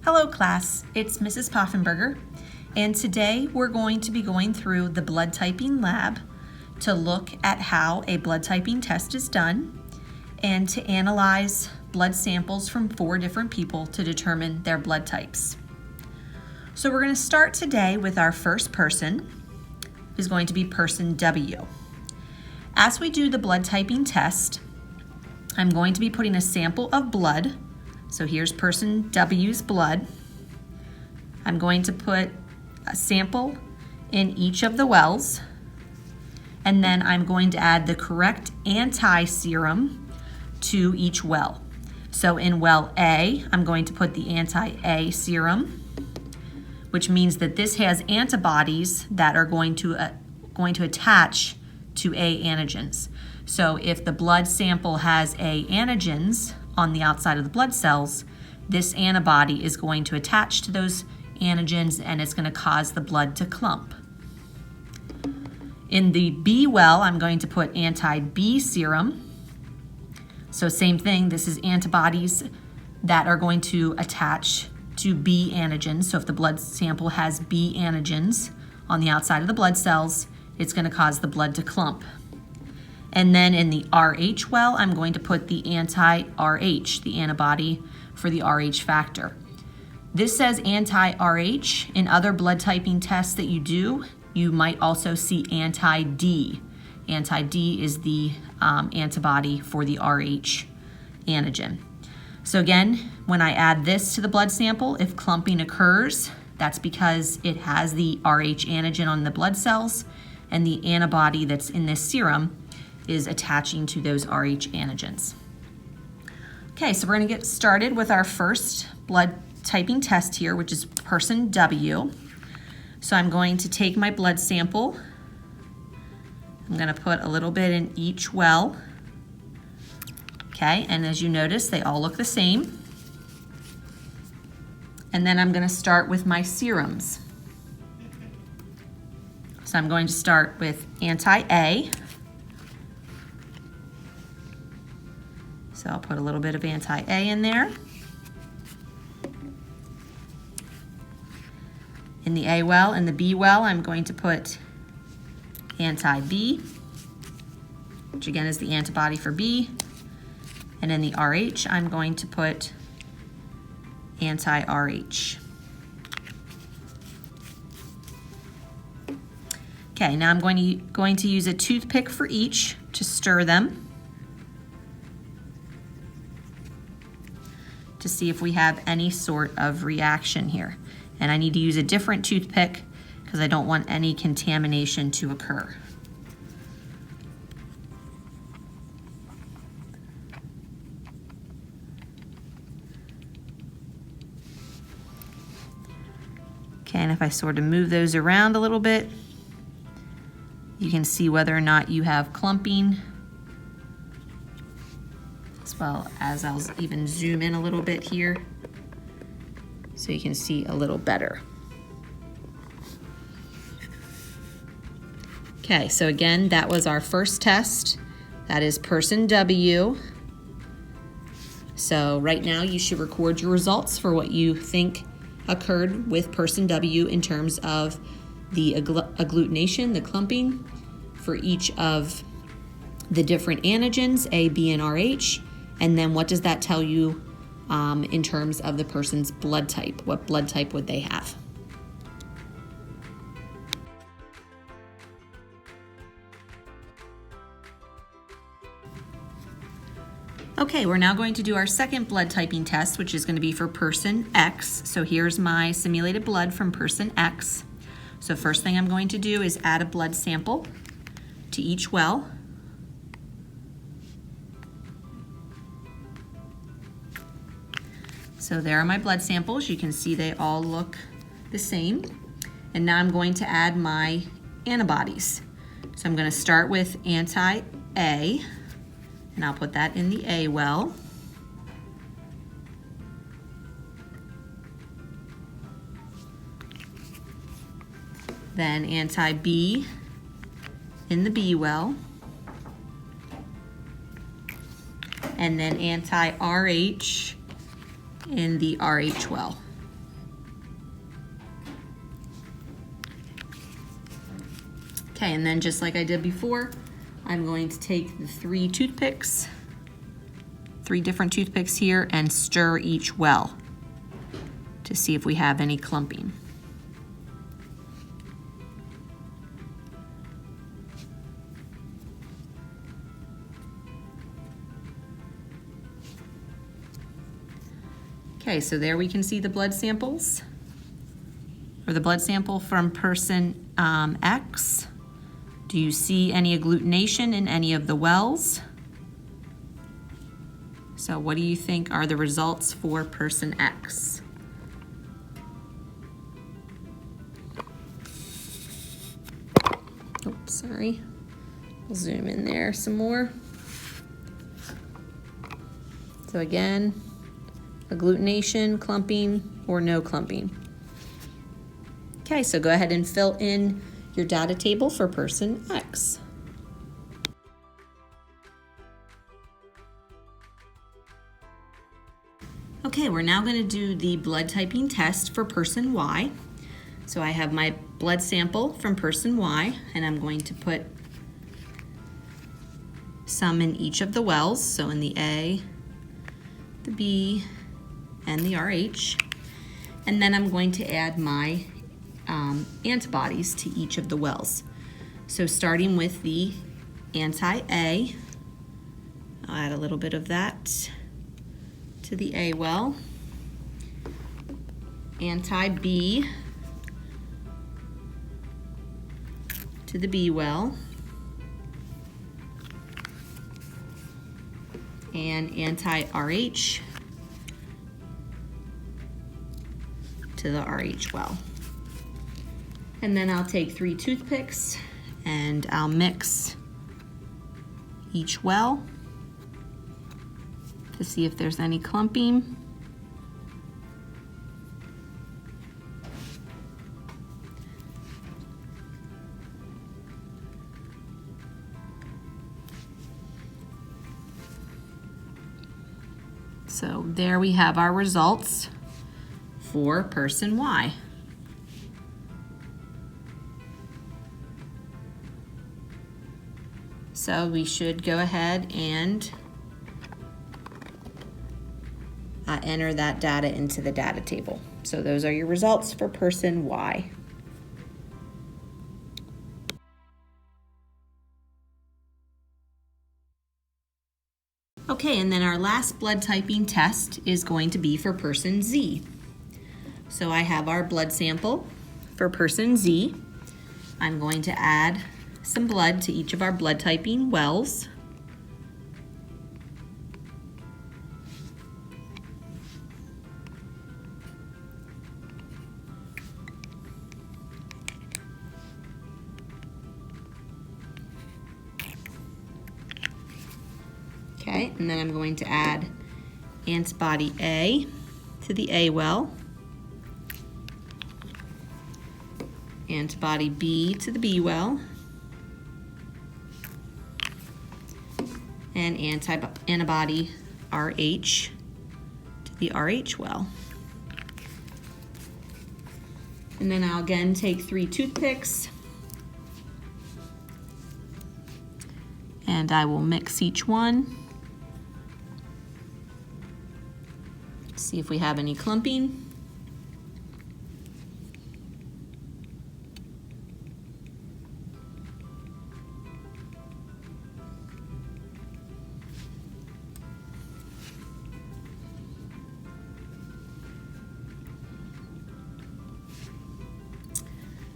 Hello class, it's Mrs. Poffenberger, and today we're going to be going through the blood typing lab to look at how a blood typing test is done and to analyze blood samples from 4 different people to determine their blood types. So we're going to start today with our first person, who's going to be person W. As we do the blood typing test, I'm going to be putting a sample of blood. So here's person W's blood. I'm going to put a sample in each of the wells, and then I'm going to add the correct anti-serum to each well. So in well A, I'm going to put the anti-A serum, which means that this has antibodies that are going to attach to A antigens. So if the blood sample has A antigens on the outside of the blood cells, this antibody is going to attach to those antigens and it's going to cause the blood to clump. In the B well, I'm going to put anti-B serum. So same thing, this is antibodies that are going to attach to B antigens. So if the blood sample has B antigens on the outside of the blood cells, it's going to cause the blood to clump. And then in the RH well, I'm going to put the anti-RH, the antibody for the RH factor. This says anti-RH. In other blood typing tests that you do, you might also see anti-D. Anti-D is the antibody for the RH antigen. So again, when I add this to the blood sample, if clumping occurs, that's because it has the RH antigen on the blood cells, and the antibody that's in this serum is attaching to those RH antigens. Okay, so we're going to get started with our first blood typing test here, which is person W. So I'm going to take my blood sample. I'm going to put a little bit in each well. Okay, and as you notice, they all look the same. And then I'm going to start with my serums. So I'm going to start with anti-A. So I'll put a little bit of anti-A in there. In the A well and the B well, I'm going to put anti-B, which again is the antibody for B. And in the RH, I'm going to put anti-RH. Okay, now I'm going to use a toothpick for each to stir them to see if we have any sort of reaction here. And I need to use a different toothpick because I don't want any contamination to occur. Okay, and if I sort of move those around a little bit, you can see whether or not you have clumping, as well as I'll even zoom in a little bit here so you can see a little better. Okay, so again, that was our first test. That is person W. So right now you should record your results for what you think occurred with person W in terms of the agglutination, the clumping, for each of the different antigens, A, B, and RH. And then what does that tell you in terms of the person's blood type? What blood type would they have? Okay, we're now going to do our second blood typing test, which is going to be for person X. So here's my simulated blood from person X. So first thing I'm going to do is add a blood sample to each well. So there are my blood samples. You can see they all look the same. And now I'm going to add my antibodies. So I'm going to start with anti-A, and I'll put that in the A well. Then anti-B in the B well. And then anti-RH in the RH well. Okay, and then just like I did before, I'm going to take the three different toothpicks here, and stir each well to see if we have any clumping. Okay, so there we can see the blood samples, or the blood sample from person X. Do you see any agglutination in any of the wells? So what do you think are the results for person X? Oops, sorry. We'll zoom in there some more. So again, agglutination, clumping, or no clumping. Okay, so go ahead and fill in your data table for person X. Okay, we're now going to do the blood typing test for person Y. So I have my blood sample from person Y, and I'm going to put some in each of the wells, so in the A, the B, and the RH. And then I'm going to add my antibodies to each of the wells. So starting with the anti-A, I'll add a little bit of that to the A well. Anti-B to the B well. And anti-RH to the RH well. And then I'll take 3 toothpicks and I'll mix each well to see if there's any clumping. So there we have our results for person Y. So we should go ahead and enter that data into the data table. So those are your results for person Y. Okay, and then our last blood typing test is going to be for person Z. So I have our blood sample for person Z. I'm going to add some blood to each of our blood typing wells. Okay, and then I'm going to add antibody A to the A well, antibody B to the B well, and antibody RH to the RH well. And then I'll again take 3 toothpicks and I will mix each one. See if we have any clumping.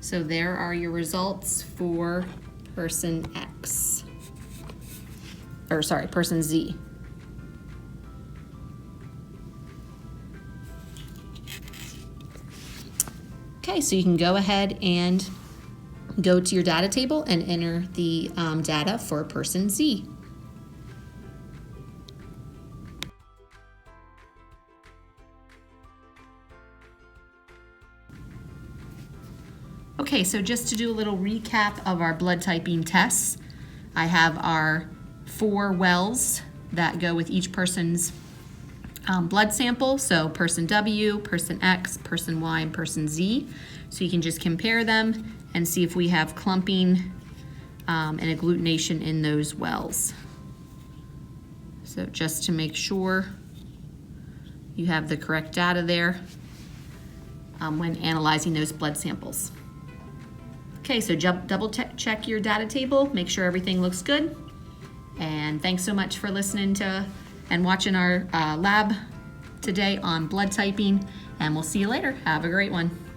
So there are your results for person X, or sorry, person Z. Okay, so you can go ahead and go to your data table and enter the data for person Z. Okay, so just to do a little recap of our blood typing tests, I have our 4 wells that go with each person's blood sample, so person W, person X, person Y, and person Z. So you can just compare them and see if we have clumping and agglutination in those wells. So just to make sure you have the correct data there when analyzing those blood samples. Okay, so double check your data table, make sure everything looks good. And thanks so much for listening to and watching our lab today on blood typing, and we'll see you later. Have a great one.